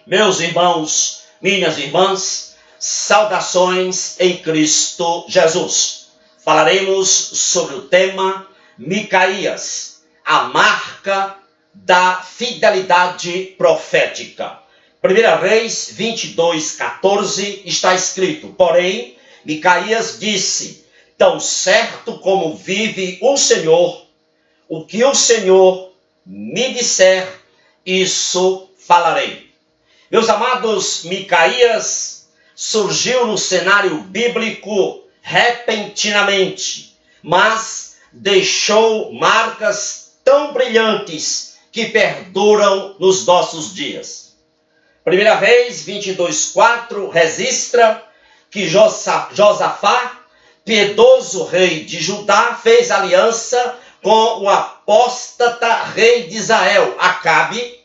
Meus irmãos, minhas irmãs, saudações em Cristo Jesus. Falaremos sobre o tema Micaías, a marca da fidelidade profética. 1 Reis 22:14 está escrito: porém, Micaías disse: tão certo como vive o Senhor, o que o Senhor me disser, isso falarei. Meus amados, Micaías surgiu no cenário bíblico repentinamente, mas deixou marcas tão brilhantes que perduram nos nossos dias. 1 Reis 22:4 registra que Josafá, piedoso rei de Judá, fez aliança com o apóstata rei de Israel, Acabe,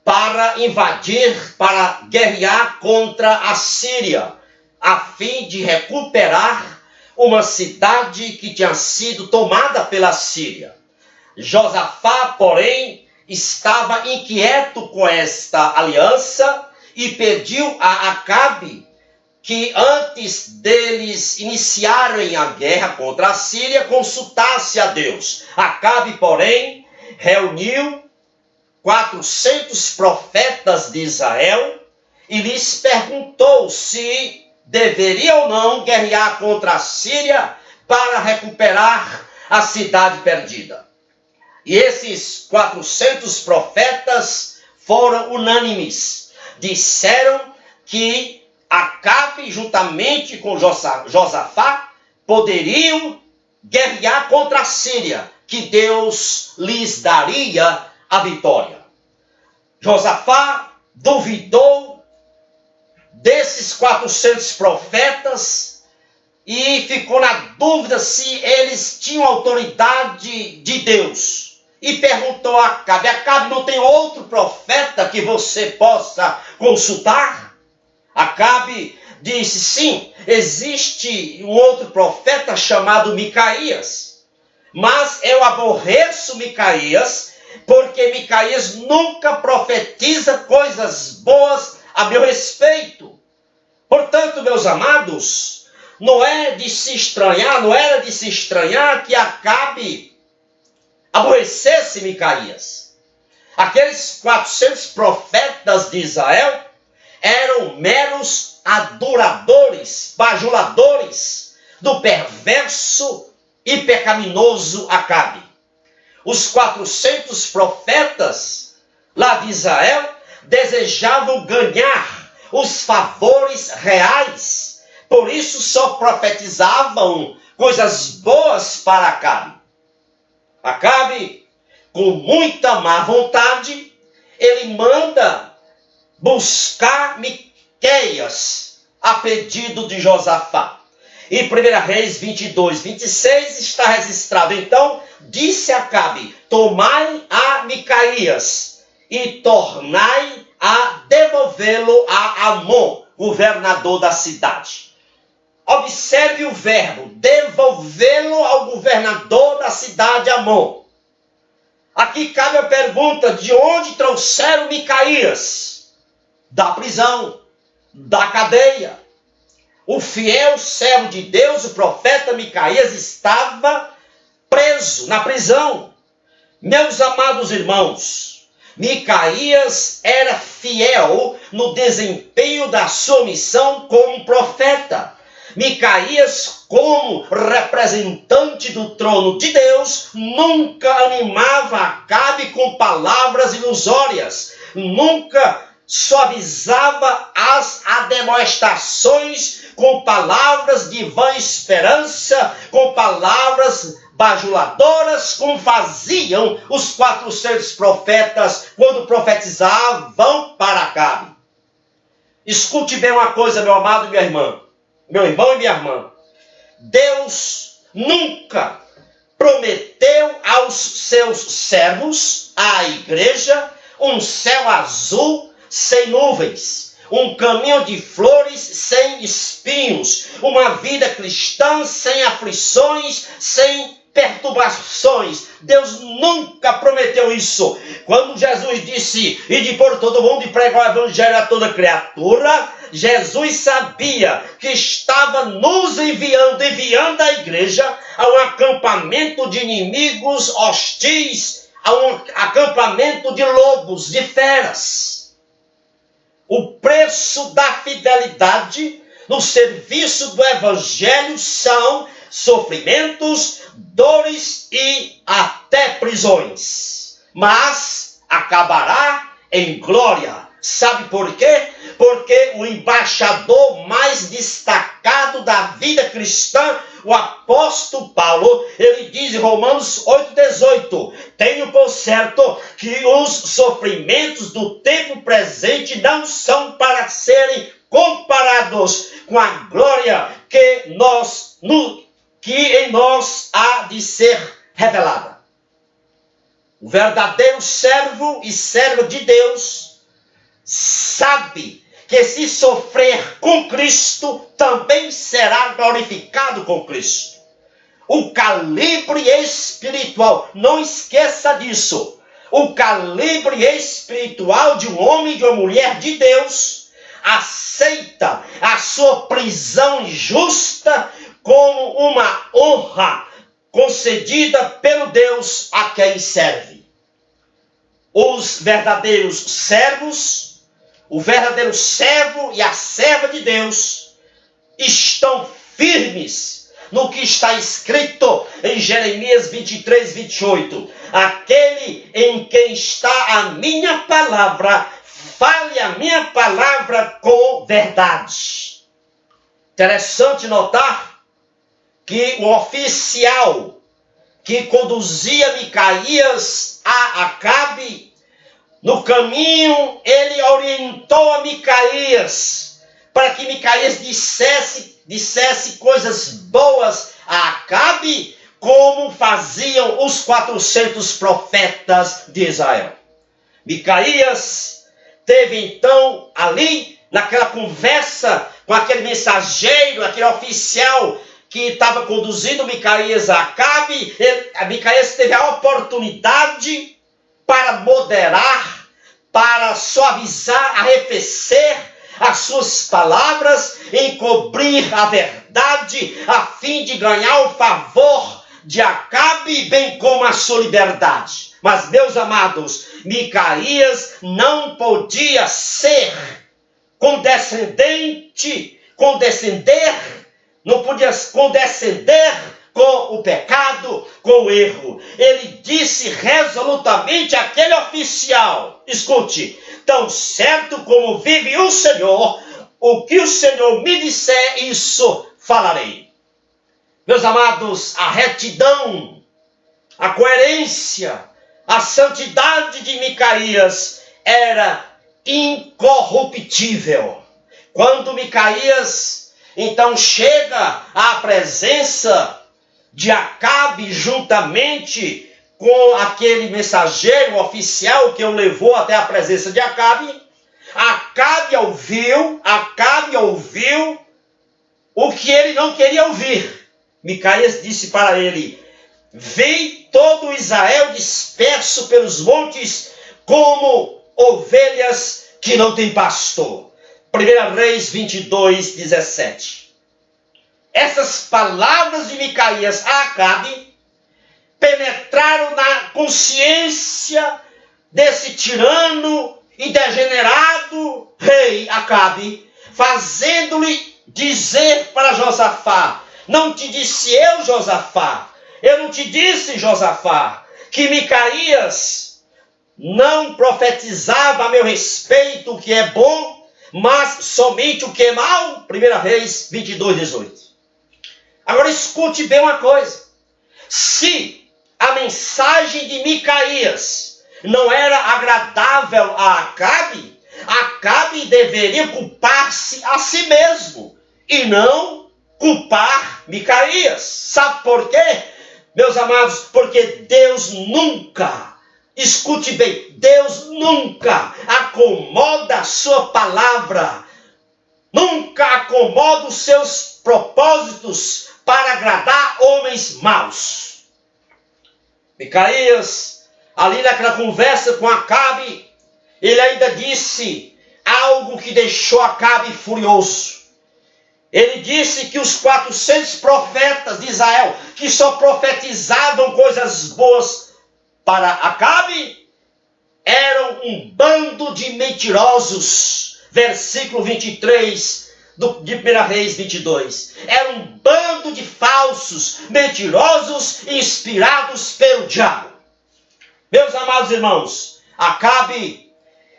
para invadir, para guerrear contra a Síria, a fim de recuperar uma cidade que tinha sido tomada pela Síria. Josafá, porém, estava inquieto com esta aliança e pediu a Acabe que antes deles iniciarem a guerra contra a Síria, consultasse a Deus. Acabe, porém, reuniu 400 profetas de Israel e lhes perguntou se deveria ou não guerrear contra a Síria para recuperar a cidade perdida. E esses 400 profetas foram unânimes. Disseram que Acabe, juntamente com Josafá, poderiam guerrear contra a Síria, que Deus lhes daria a vitória. Josafá duvidou desses 400 profetas e ficou na dúvida se eles tinham autoridade de Deus. E perguntou a Acabe: Acabe, não tem outro profeta que você possa consultar? Acabe disse: sim, existe um outro profeta chamado Micaías. Mas eu aborreço Micaías, porque Micaías nunca profetiza coisas boas a meu respeito. Portanto, meus amados, não era de se estranhar que Acabe aborrecesse Micaías. Aqueles 400 profetas de Israel eram meros adoradores, bajuladores do perverso e pecaminoso Acabe. Os 400 profetas lá de Israel desejavam ganhar os favores reais, por isso só profetizavam coisas boas para Acabe. Acabe, com muita má vontade, ele manda buscar Micaías a pedido de Josafá. Em 1 Reis 22:26 está registrado: então disse Acabe: tomai a Micaías e tornai a devolvê-lo a Amon, governador da cidade. Observe o verbo, devolvê-lo ao governador da cidade Amon. Aqui cabe a pergunta: de onde trouxeram Micaías? Da prisão, da cadeia. O fiel servo de Deus, o profeta Micaías, estava preso na prisão. Meus amados irmãos, Micaías era fiel no desempenho da sua missão como profeta. Micaías, como representante do trono de Deus, nunca animava Acabe com palavras ilusórias, nunca suavizava as admoestações com palavras de vã esperança, com palavras bajuladoras, como faziam os 400 profetas quando profetizavam para Acabe. Escute bem uma coisa, meu amado e minha irmã, meu irmão e minha irmã. Deus nunca prometeu aos seus servos, à igreja, um céu azul sem nuvens, um caminho de flores sem espinhos, uma vida cristã sem aflições, sem perturbações. Deus nunca prometeu isso. Quando Jesus disse, ide por todo mundo e pregar o evangelho a toda criatura, Jesus sabia que estava nos enviando a igreja a um acampamento de inimigos hostis, a um acampamento de lobos, de feras. O preço da fidelidade no serviço do evangelho são sofrimentos, dores e até prisões. Mas acabará em glória. Sabe por quê? Porque o embaixador mais destacado da vida cristã, o apóstolo Paulo, ele diz em Romanos 8,18: tenho por certo que os sofrimentos do tempo presente não são para serem comparados com a glória que em nós há de ser revelada. O verdadeiro servo e serva de Deus sabe que se sofrer com Cristo, também será glorificado com Cristo. O calibre espiritual, não esqueça disso, o calibre espiritual de um homem e de uma mulher de Deus aceita a sua prisão injusta como uma honra concedida pelo Deus a quem serve. Os verdadeiros servos, o verdadeiro servo e a serva de Deus estão firmes no que está escrito em Jeremias 23:28. Aquele em quem está a minha palavra, fale a minha palavra com verdade. Interessante notar que o oficial que conduzia Micaías a Acabe, no caminho ele orientou a Micaías para que Micaías dissesse coisas boas a Acabe, como faziam os 400 profetas de Israel. Micaías teve então ali, naquela conversa com aquele mensageiro, aquele oficial que estava conduzindo Micaías a Acabe, Micaías teve a oportunidade para moderar, para suavizar, arrefecer as suas palavras, encobrir a verdade, a fim de ganhar o favor de Acabe, bem como a sua liberdade. Mas, meus amados, Micaías não podia ser não podia condescender com o pecado, com o erro. Ele disse resolutamente àquele oficial: escute, tão certo como vive o Senhor, o que o Senhor me disser, isso falarei. Meus amados, a retidão, a coerência, a santidade de Micaías era incorruptível. Quando Micaías então chega à presença de Acabe, juntamente com aquele mensageiro oficial que o levou até a presença de Acabe, Acabe ouviu o que ele não queria ouvir. Micaías disse para ele: vem todo Israel disperso pelos montes como ovelhas que não têm pastor. 1 Reis 22:17. Essas palavras de Micaías a Acabe penetraram na consciência desse tirano e degenerado rei Acabe, fazendo-lhe dizer para Josafá: não te disse eu, Josafá, eu não te disse, Josafá, que Micaías não profetizava a meu respeito o que é bom, mas somente o que é mal? 1 Reis 22:18. Agora escute bem uma coisa. Se a mensagem de Micaías não era agradável a Acabe, Acabe deveria culpar-se a si mesmo e não culpar Micaías. Sabe por quê, meus amados? Porque Deus nunca, escute bem, Deus nunca acomoda a sua palavra, nunca acomoda os seus propósitos para agradar homens maus. Micaías, ali naquela conversa com Acabe, ele ainda disse algo que deixou Acabe furioso. Ele disse que os 400 profetas de Israel, que só profetizavam coisas boas para Acabe, eram um bando de mentirosos. Versículo 23 de 1 Reis 22. Era um bando de falsos, mentirosos, inspirados pelo diabo. Meus amados irmãos, Acabe,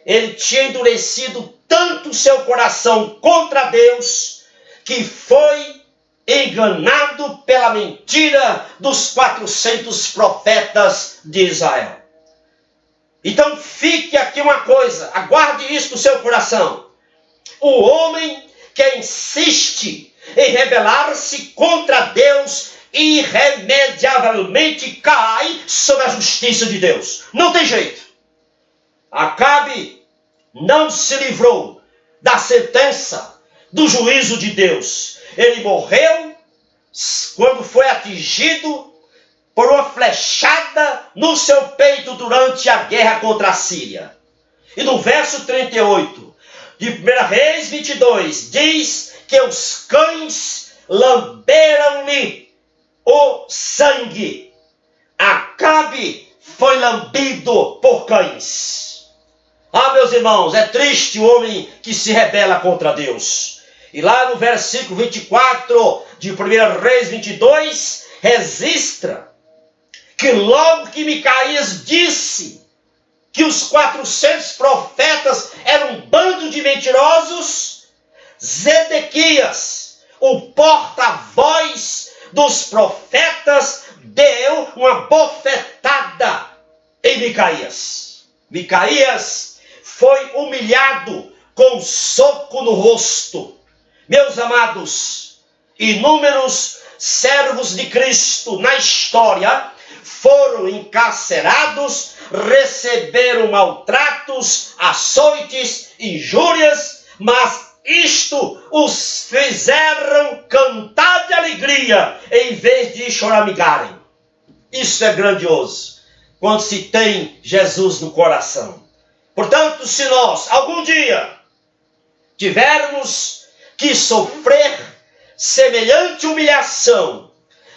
ele tinha endurecido tanto seu coração contra Deus, que foi enganado pela mentira dos 400 profetas de Israel. Então fique aqui uma coisa, aguarde isso no seu coração. O homem que insiste em rebelar-se contra Deus, irremediavelmente cai sob a justiça de Deus. Não tem jeito. Acabe não se livrou da sentença do juízo de Deus. Ele morreu quando foi atingido por uma flechada no seu peito durante a guerra contra a Síria. E no verso 38 de 1 Reis 22, diz que os cães lamberam-lhe o sangue. Acabe foi lambido por cães. Ah, meus irmãos, é triste o homem que se rebela contra Deus. E lá no versículo 24 de 1 Reis 22, registra que logo que Micaías disse que os 400 profetas eram um bando de mentirosos, Zedequias, o porta-voz dos profetas, deu uma bofetada em Micaías. Micaías foi humilhado com um soco no rosto. Meus amados, inúmeros servos de Cristo na história foram encarcerados, receberam maltratos, açoites, injúrias, mas isto os fizeram cantar de alegria em vez de choramingarem. Isso é grandioso quando se tem Jesus no coração. Portanto, se nós algum dia tivermos que sofrer semelhante humilhação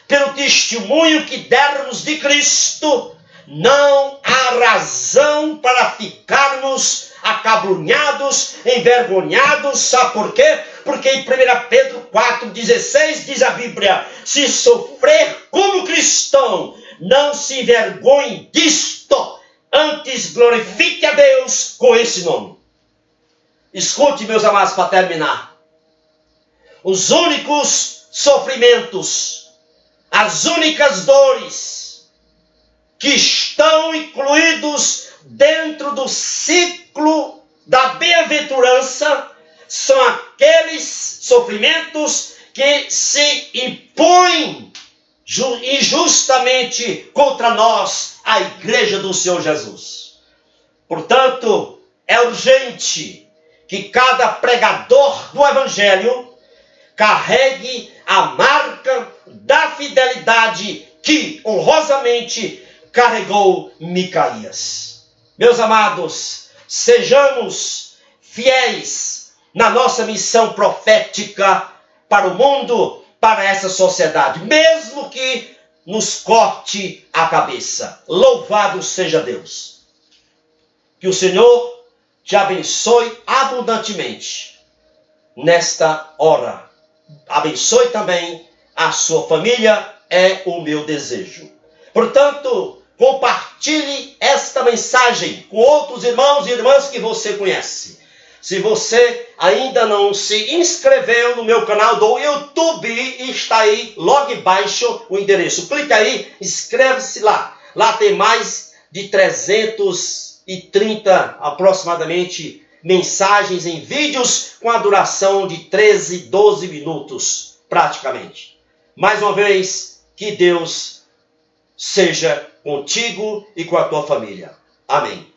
pelo testemunho que dermos de Cristo, não há razão para ficarmos acabrunhados, envergonhados. Sabe por quê? Porque em 1 Pedro 4,16 diz a Bíblia: se sofrer como cristão, não se envergonhe disto, antes glorifique a Deus com esse nome. Escute, meus amados, para terminar. Os únicos sofrimentos, as únicas dores que estão incluídos dentro do ciclo da bem-aventurança são aqueles sofrimentos que se impõem injustamente contra nós, a igreja do Senhor Jesus. Portanto, é urgente que cada pregador do Evangelho carregue a marca da fidelidade que honrosamente carregou Micaías. Meus amados, sejamos fiéis na nossa missão profética para o mundo, para essa sociedade, mesmo que nos corte a cabeça. Louvado seja Deus. Que o Senhor te abençoe abundantemente nesta hora. Abençoe também a sua família, é o meu desejo. Portanto, compartilhe esta mensagem com outros irmãos e irmãs que você conhece. Se você ainda não se inscreveu no meu canal do YouTube, está aí logo embaixo o endereço. Clique aí, inscreve-se lá. Lá tem mais de 330 aproximadamente mensagens em vídeos com a duração de 13, 12 minutos, praticamente. Mais uma vez, que Deus seja contigo e com a tua família. Amém.